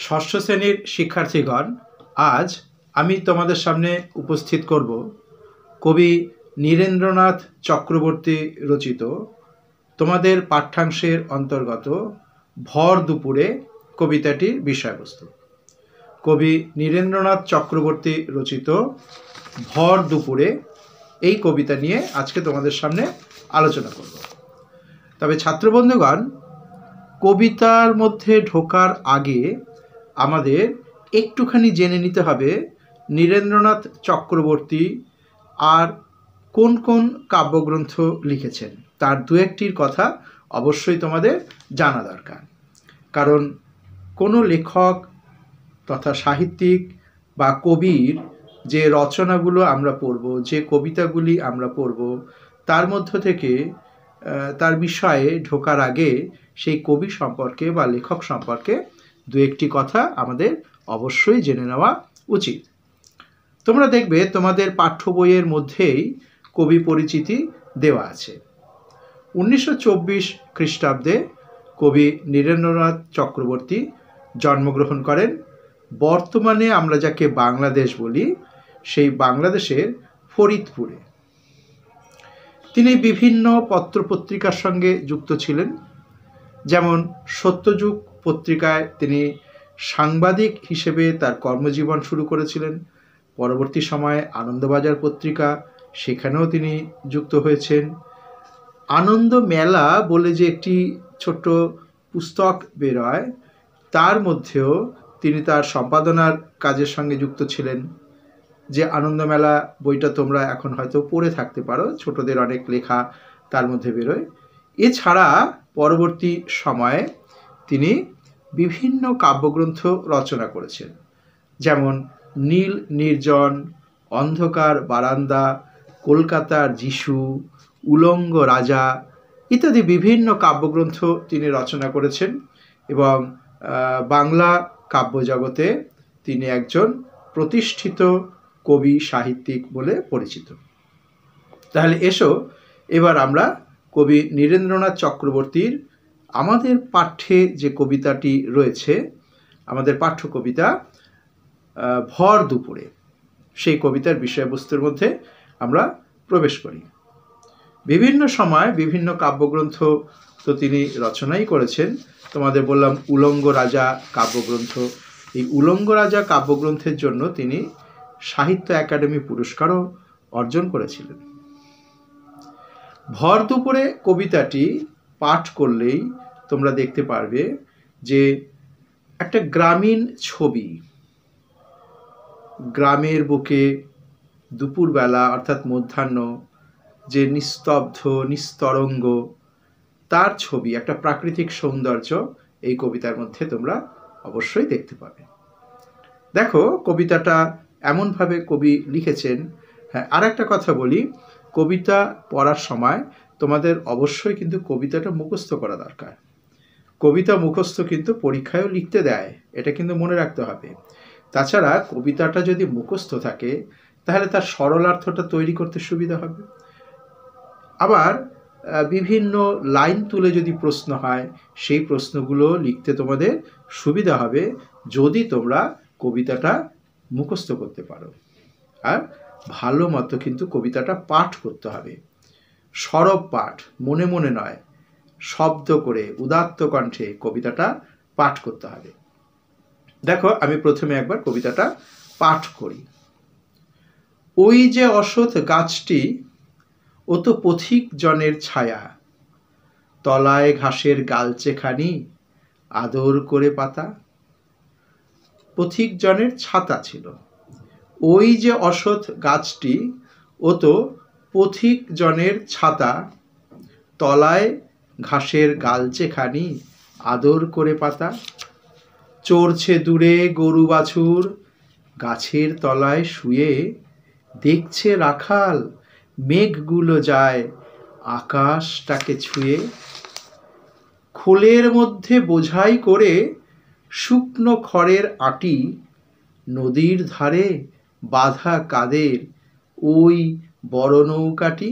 ষষ্ঠ শ্রেণীর শিক্ষার্থীগণ, আজ আমি তোমাদের সামনে উপস্থিত করব কবি নীরেন্দ্রনাথ চক্রবর্তী রচিত তোমাদের পাঠ্যাংশের অন্তর্গত ভর দুপুরে কবিতাটির বিষয়বস্তু। কবি নীরেন্দ্রনাথ চক্রবর্তী রচিত ভর দুপুরে এই কবিতা নিয়ে আজকে তোমাদের সামনে আলোচনা করব। তবে ছাত্রবন্ধুগণ, কবিতার মধ্যে ঢোকার আগে আমাদের একটুখানি জেনে নিতে হবে নীরেন্দ্রনাথ চক্রবর্তী আর কোন কোন কাব্যগ্রন্থ লিখেছেন। তার দু একটির কথা অবশ্যই তোমাদের জানা দরকার, কারণ কোনো লেখক তথা সাহিত্যিক বা কবির যে রচনাগুলো আমরা পড়ব, যে কবিতাগুলি আমরা পড়ব, তার মধ্য থেকে তার বিষয়ে ঢোকার আগে সেই কবি সম্পর্কে বা লেখক সম্পর্কে দু একটি কথা আমাদের অবশ্যই জেনে নেওয়া উচিত। তোমরা দেখবে তোমাদের পাঠ্য বইয়ের মধ্যেই কবি পরিচিতি দেওয়া আছে। 1924 খ্রিস্টাব্দে কবি নীরেন্দ্রনাথ চক্রবর্তী জন্মগ্রহণ করেন। বর্তমানে আমরা যাকে বাংলাদেশ বলি, সেই বাংলাদেশের ফরিদপুরে। তিনি বিভিন্ন পত্রপত্রিকার সঙ্গে যুক্ত ছিলেন। যেমন সত্যযুগ পত্রিকায় তিনি সাংবাদিক হিসেবে তার কর্মজীবন শুরু করেছিলেন। পরবর্তী সময়ে আনন্দবাজার পত্রিকা, সেখানেও তিনি যুক্ত হয়েছেন। আনন্দ মেলা বলে যে একটি ছোট্ট পুস্তক বেরোয়, তার মধ্যেও তিনি তার সম্পাদনার কাজের সঙ্গে যুক্ত ছিলেন। যে আনন্দমেলা বইটা তোমরা এখন হয়তো পড়ে থাকতে পারো, ছোটদের অনেক লেখা তার মধ্যে বেরোয়। এছাড়া পরবর্তী সময়ে তিনি বিভিন্ন কাব্যগ্রন্থ রচনা করেছেন, যেমন নীল নির্জন, অন্ধকার বারান্দা, কলকাতার যিশু, উলঙ্গ রাজা ইত্যাদি বিভিন্ন কাব্যগ্রন্থ তিনি রচনা করেছেন এবং বাংলা কাব্যজগতে তিনি একজন প্রতিষ্ঠিত কবি সাহিত্যিক বলে পরিচিত। তাহলে এসো এবার আমরা কবি নীরেন্দ্রনাথ চক্রবর্তীর আমাদের পাঠ্যে যে কবিতাটি রয়েছে, আমাদের পাঠ্য কবিতা ভর দুপুরে, সেই কবিতার বিষয়বস্তুর মধ্যে আমরা প্রবেশ করি। বিভিন্ন সময় বিভিন্ন কাব্যগ্রন্থ তো তিনি রচনাই করেছেন। তোমাদের বললাম উলঙ্গ রাজা কাব্যগ্রন্থ। এই উলঙ্গ রাজা কাব্যগ্রন্থের জন্য তিনি সাহিত্য একাডেমি পুরস্কারও অর্জন করেছিলেন। ভর দুপুরে কবিতাটি পাঠ করলেই তোমরা দেখতে পারবে যে একটা গ্রামীণ ছবি, গ্রামের বুকে দুপুরবেলা অর্থাৎ মধ্যাহ্ন, যে নিস্তব্ধ নিস্তরঙ্গ, তার ছবি, একটা প্রাকৃতিক সৌন্দর্য এই কবিতার মধ্যে তোমরা অবশ্যই দেখতে পাবে। দেখো কবিতাটা এমনভাবে কবি লিখেছেন। হ্যাঁ, আর একটা কথা বলি, কবিতা পড়ার সময় তোমাদের অবশ্যই কিন্তু কবিতাটা মুখস্থ করা দরকার। কবিতা মুখস্থ কিন্তু পরীক্ষায়ও লিখতে দেয়, এটা কিন্তু মনে রাখতে হবে। তাছাড়া কবিতাটা যদি মুখস্থ থাকে তাহলে তার সরলার্থটা তৈরি করতে সুবিধা হবে। আবার বিভিন্ন লাইন তুলে যদি প্রশ্ন হয়, সেই প্রশ্নগুলো লিখতে তোমাদের সুবিধা হবে যদি তোমরা কবিতাটা মুখস্থ করতে পারো। আর ভালো মতো কিন্তু কবিতাটা পাঠ করতে হবে, সরব পাঠ, মনে মনে নয়, শব্দ করে উদাত্ত কণ্ঠে কবিতাটা পাঠ করতে হবে। দেখো আমি প্রথমে একবার কবিতাটা পাঠ করি। ওই যে অশ্বত্থ গাছটি, ও তো পথিক জনের ছায়া, তলায় ঘাসের গালচেখানি আদর করে পাতা। পথিক জনের ছাতা ছিল। ওই যে অশ্বত্থ গাছটি, ও তো পথিক জনের ছাতা, তলায় ঘাসের গালচেখানি আদর করে পাতা। চড়ছে দূরে গরু বাছুর, গাছের তলায় শুয়ে, দেখছে রাখাল মেঘগুলো যায় আকাশটাকে ছুঁয়ে। খোলের মধ্যে বোঝাই করে শুকনো খড়ের আঁটি, নদীর ধারে বাঁধা কাদের ওই বড় নৌকাটি।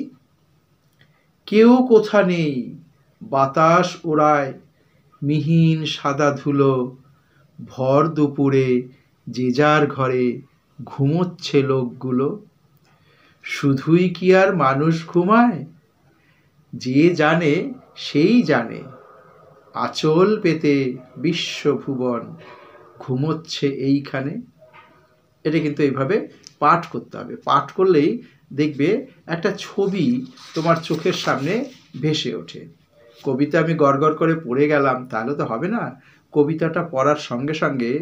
কেউ কোথা নেই, বাতাস ওড়ায় মিহিন সাদা ধুলো, ভর দুপুরে যে যার ঘরে ঘুমোচ্ছে লোকগুলো, শুধুই কি আর মানুষ ঘুমায়? যে জানে সেই জানে, আঁচল পেতে বিশ্বভুবন ঘুমোচ্ছে এইখানে। এটা কিন্তু এইভাবে পাঠ করতে হবে। পাঠ করলেই দেখবে একটা ছবি তোমার চোখের সামনে ভেসে ওঠে। কবিতা আমি গড়গড় করে পড়ে গেলাম তাহলে তো হবে না। কবিতাটা পড়ার সঙ্গে সঙ্গে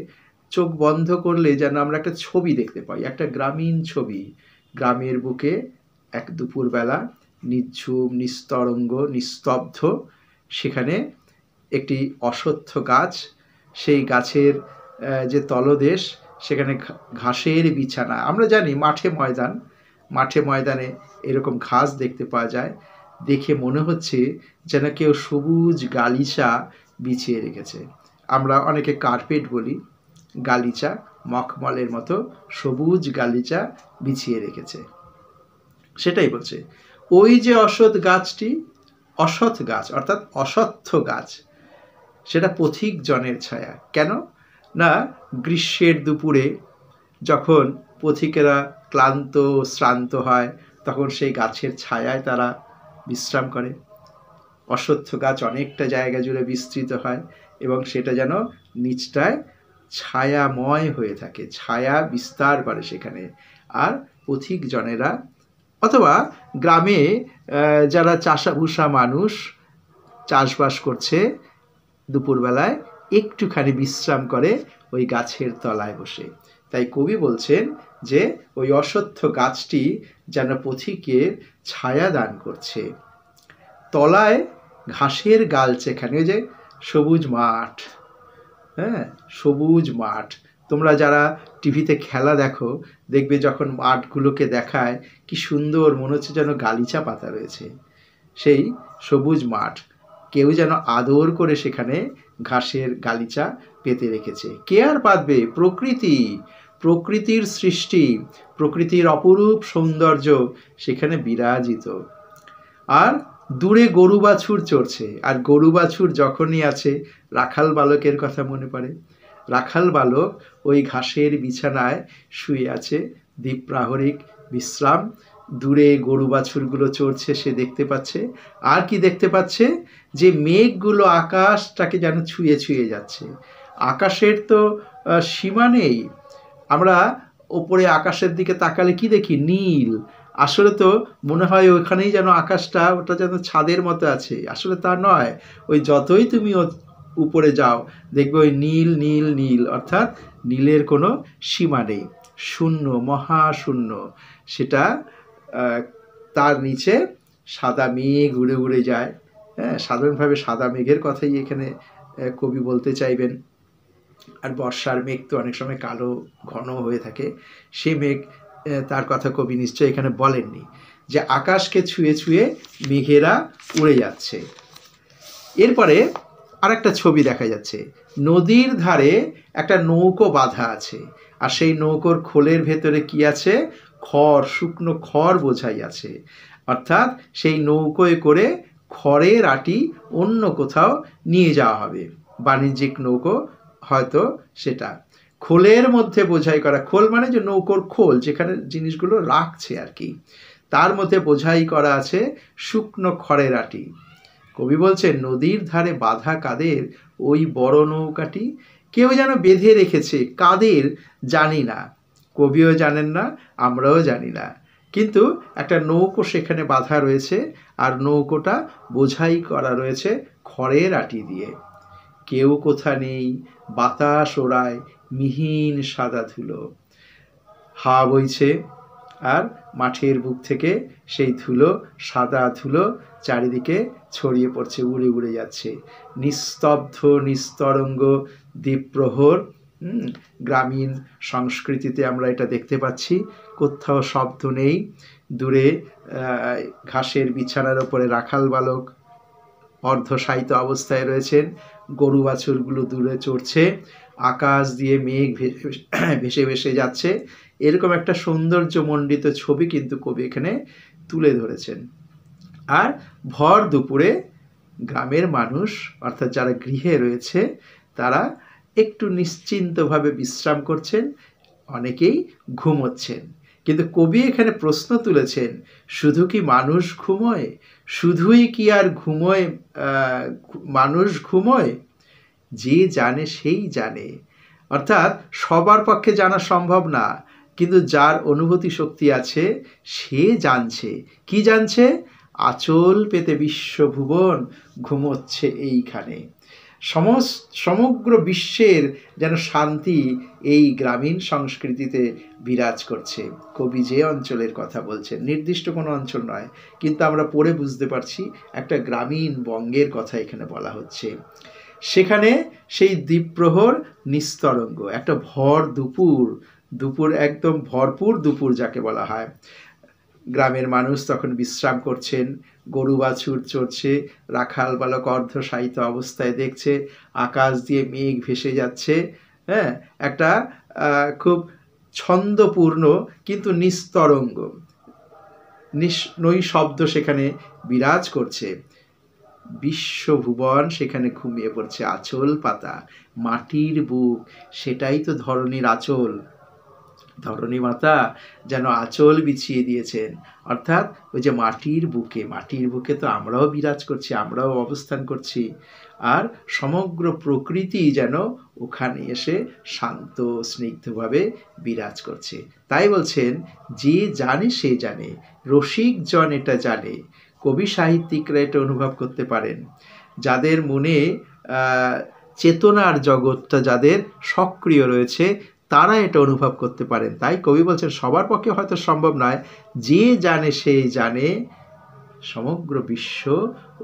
চোখ বন্ধ করলে যেন আমরা একটা ছবি দেখতে পাই, একটা গ্রামীণ ছবি। গ্রামের বুকে এক দুপুরবেলা, নিঝুম, নিস্তরঙ্গ, নিস্তব্ধ, সেখানে একটি অশ্বত্থ গাছ, সেই গাছের যে তলদেশ, সেখানে ঘাসের বিছানা। আমরা জানি মাঠে ময়দানে এরকম ঘাস দেখতে পাওয়া যায়। দেখে মনে হচ্ছে যেন কেউ সবুজ গালিচা বিছিয়ে রেখেছে। আমরা অনেকে কার্পেট বলি, গালিচা, মখমলের মতো সবুজ গালিচা বিছিয়ে রেখেছে, সেটাই বলছে। ওই যে অশ্বত্থ গাছটি, অশ্বত্থ গাছ অর্থাৎ অশ্বত্থ গাছ, সেটা পথিক জনের ছায়া। কেন না, গ্রীষ্মের দুপুরে যখন পথিকেরা ক্লান্ত শ্রান্ত হয় তখন সেই গাছের ছায়ায় তারা বিশ্রাম করে। অশ্বত্থ গাছ অনেকটা জায়গা জুড়ে বিস্তৃত হয় এবং সেটা যেন নিচটায় ছায়াময় হয়ে থাকে, ছায়া বিস্তার করে সেখানে। আর পথিক জনেরা অথবা গ্রামে যারা চাষাভুষা মানুষ চাষবাস করছে, দুপুরবেলায় একটুখানি বিশ্রাম করে ওই গাছের তলায় বসে। তাই কবি বলছেন যে ওই অশ্বত্থ গাছটি যেন পথিকের ছায়া দান করছে। তলায় ঘাসের গালছে, এখানে যে সবুজ মাঠ, হ্যাঁ, সবুজ মাঠ। তোমরা যারা টিভিতে খেলা দেখো, দেখবে যখন মাঠগুলোকে দেখায় কি সুন্দর, মনে হচ্ছে যেন গালিচা পাতা রয়েছে। সেই সবুজ মাঠ কেউ যেন আদর করে সেখানে ঘাসের গালিচা পেতে রেখেছে। কে আর পাতবে? প্রকৃতি, প্রকৃতির সৃষ্টি, প্রকৃতির অপরূপ সৌন্দর্য সেখানে বিরাজিত। আর দূরে গরু বাছুর চড়ছে, আর গরু বাছুর যখনই আছে রাখাল বালকের কথা মনে পড়ে। রাখাল বালক ওই ঘাসের বিছানায় শুয়ে আছে, দ্বীপ্রাহরিক বিশ্রাম। দূরে গরু বাছুরগুলো চড়ছে, সে দেখতে পাচ্ছে। আর কি দেখতে পাচ্ছে? যে মেঘগুলো আকাশটাকে যেন ছুঁয়ে ছুঁয়ে যাচ্ছে। আকাশের তো সীমা নেই। আমরা ওপরে আকাশের দিকে তাকালে কি দেখি? নীল। আসলে তো মনে হয় ওইখানেই যেন আকাশটা, ওটা যেন ছাদের মতো আছে। আসলে তা নয়। ওই যতই তুমি উপরে যাও দেখবে ওই নীল নীল নীল, অর্থাৎ নীলের কোনো সীমা নেই, শূন্য, মহাশূন্য। সেটা তার নিচে সাদা মেঘ উড়ে উড়ে যায়। হ্যাঁ, সাধারণভাবে সাদা মেঘের কথাই এখানে কবি বলতে চাইবেন। আর বর্ষার মেঘ তো অনেক সময় কালো ঘন হয়ে থাকে, সে মেঘ তার কথা কবি নিশ্চয়ই এখানে বলেননি। যে আকাশকে ছুঁয়ে ছুঁয়ে মেঘেরা উড়ে যাচ্ছে। এরপরে আরেকটা ছবি দেখা যাচ্ছে, নদীর ধারে একটা নৌকো বাঁধা আছে, আর সেই নৌকোর খোলের ভেতরে কি আছে? খড়, শুকনো খড় বোঝাই আছে। অর্থাৎ সেই নৌকোয় করে খড়ের আটি অন্য কোথাও নিয়ে যাওয়া হবে, বাণিজ্যিক নৌকো হয়তো সেটা। খোলের মধ্যে বোঝাই করা, খোল মানে যে নৌকোর খোল, যেখানে জিনিসগুলো রাখছে আর কি, তার মধ্যে বোঝাই করা আছে শুকনো খড়ের আটি। কবি বলছেন নদীর ধারে বাঁধা কাদের ওই বড় নৌকাটি, কেউ যেন বেঁধে রেখেছে। কাদের জানি না, কবিও জানেন না, আমরাও জানি না, কিন্তু একটা নৌকো সেখানে বাঁধা রয়েছে, আর নৌকোটা বোঝাই করা রয়েছে খড়ের আটি দিয়ে। কেউ কোথা নেই, বাতাস ওড়ায় মিহিন সাদা ধুলো। হাওয়া বইছে আর মাঠের বুক থেকে সেই ধুলো, সাদা ধুলো চারিদিকে ছড়িয়ে পড়ছে, উড়ে উড়ে যাচ্ছে। নিস্তব্ধ নিস্তরঙ্গ দ্বীপ্রহর। গ্রামীণ সংস্কৃতিতে আমরা এটা দেখতে পাচ্ছি, কোথাও শব্দ নেই। দূরে ঘাসের বিছানার ওপরে রাখাল বালক অর্ধশায়িত অবস্থায় রয়েছেন, গরু বাছুরগুলো দূরে চড়ছে, আকাশ দিয়ে মেঘ ভেসে ভেসে যাচ্ছে। এরকম একটা সৌন্দর্যমণ্ডিত ছবি কিন্তু কবি এখানে তুলে ধরেছেন। আর ভর দুপুরে গ্রামের মানুষ, অর্থাৎ যারা গৃহে রয়েছে, তারা একটু নিশ্চিন্তভাবে বিশ্রাম করছেন, অনেকেই ঘুমোচ্ছেন। কিন্তু কবি এখানে প্রশ্ন তুলেছেন, শুধু কি মানুষ ঘুমোয়? শুধুই কি আর ঘুমোয় মানুষ ঘুমোয়? যে জানে সেই জানে। অর্থাৎ সবার পক্ষে জানা সম্ভব না, কিন্তু যার অনুভূতি শক্তি আছে সে জানছে। কি জানছে? আঁচল পেতে বিশ্বভুবন ঘুমোচ্ছে এইখানে। সমগ্র বিশ্বের যেন শান্তি এই গ্রামীণ সংস্কৃতিতে বিরাজ করছে। কবি যে অঞ্চলের কথা বলছেন, নির্দিষ্ট কোনো অঞ্চল নয়, কিন্তু আমরা পড়ে বুঝতে পারছি একটা গ্রামীণ বঙ্গের কথা এখানে বলা হচ্ছে। সেখানে সেই দ্বীপ্রহর নিস্তরঙ্গ, একটা ভর দুপুর একদম ভরপুর দুপুর যাকে বলা হয়। গ্রামের মানুষ তখন বিশ্রাম করছেন, গরু বাছুর চড়ছে, রাখাল বালক অর্ধশায়িত অবস্থায় দেখছে আকাশ দিয়ে মেঘ ভেসে যাচ্ছে। হ্যাঁ, একটা খুব ছন্দপূর্ণ কিন্তু নিস্তরঙ্গ নৈশব্দ সেখানে বিরাজ করছে। বিশ্বভুবন সেখানে ঘুমিয়ে পড়ছে, আঁচল পাতা, মাটির বুক, সেটাই তো ধরণীর আঁচল। ধরণী মাতা যেন আঁচল বিছিয়ে দিয়েছেন, অর্থাৎ ওই যে মাটির বুকে তো আমরাও বিরাজ করছি, আমরাও অবস্থান করছি। আর সমগ্র প্রকৃতি যেন ওখানে এসে শান্ত স্নিগ্ধভাবে বিরাজ করছে। তাই বলছেন, যে জানে সে জানে, রসিক জন এটা জানে। কবি সাহিত্যিকরা এটা অনুভব করতে পারেন, যাদের মনে চেতনার জগৎটা যাদের সক্রিয় রয়েছে তারা এটা অনুভব করতে পারেন। তাই কবি বলছেন সবার পক্ষে হয়তো সম্ভব নয়, যে জানে সে জানে, সমগ্র বিশ্ব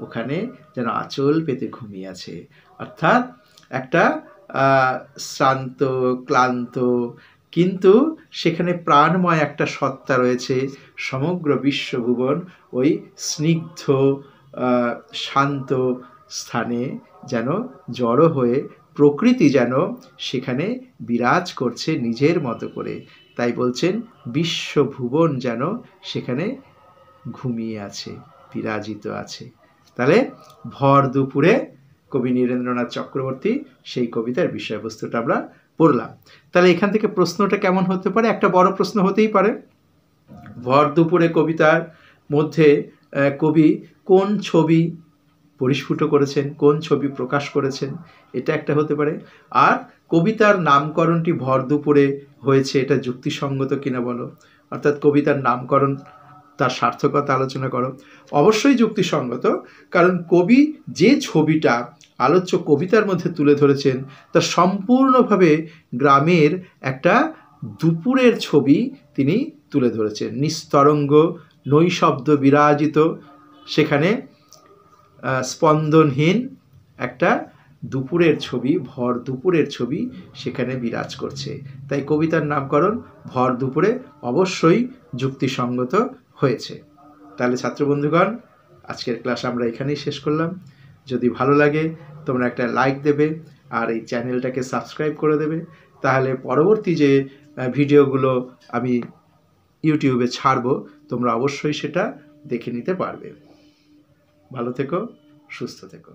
ওখানে যেন আঁচল পেতে ঘুমিয়ে আছে। অর্থাৎ একটা শ্রান্ত ক্লান্ত কিন্তু সেখানে প্রাণময় একটা সত্তা রয়েছে। সমগ্র বিশ্বভুবন ওই স্নিগ্ধ শান্ত স্থানে যেন জড়ো হয়ে প্রকৃতি যেন সেখানে বিরাজ করছে নিজের মতো করে। তাই বলছেন বিশ্বভুবন যেন সেখানে ঘুমিয়ে আছে, বিরাজিত আছে। তাহলে ভর দুপুরে কবি নীরেন্দ্রনাথ চক্রবর্তী সেই কবিতার বিষয়বস্তুটা আমরা পড়লাম। তাহলে এখান থেকে প্রশ্নটা কেমন হতে পারে? একটা বড় প্রশ্ন হতেই পারে, ভর দুপুরে কবিতার মধ্যে কবি কোন ছবি পরিস্ফুট করেছেন, কোন ছবি প্রকাশ করেছেন, এটা একটা হতে পারে। আর কবিতার নামকরণটি ভর দুপুরে হয়েছে, এটা যুক্তিসঙ্গত কিনা বলো। অর্থাৎ কবিতার নামকরণ তার সার্থকতা আলোচনা করো। অবশ্যই যুক্তিসঙ্গত, কারণ কবি যে ছবিটা আলোচ্য কবিতার মধ্যে তুলে ধরেছেন তা সম্পূর্ণভাবে গ্রামের একটা দুপুরের ছবি তিনি তুলে ধরেছেন। নিস্তরঙ্গ নৈশব্দ বিরাজিত, সেখানে স্পন্দনহীন একটা দুপুরের ছবি, ভর দুপুরের ছবি সেখানে বিরাজ করছে। তাই কবিতার নামকরণ ভর দুপুরে অবশ্যই যুক্তিসঙ্গত হয়েছে। তাহলে ছাত্রবন্ধুগণ, আজকের ক্লাস আমরা এখানেই শেষ করলাম। যদি ভালো লাগে তোমরা একটা লাইক দেবে আর এই চ্যানেলটাকে সাবস্ক্রাইব করে দেবে, তাহলে পরবর্তী যে ভিডিওগুলো আমি ইউটিউবে ছাড়বো তোমরা অবশ্যই সেটা দেখে নিতে পারবে। ভালো থেকো, সুস্থ থেকো।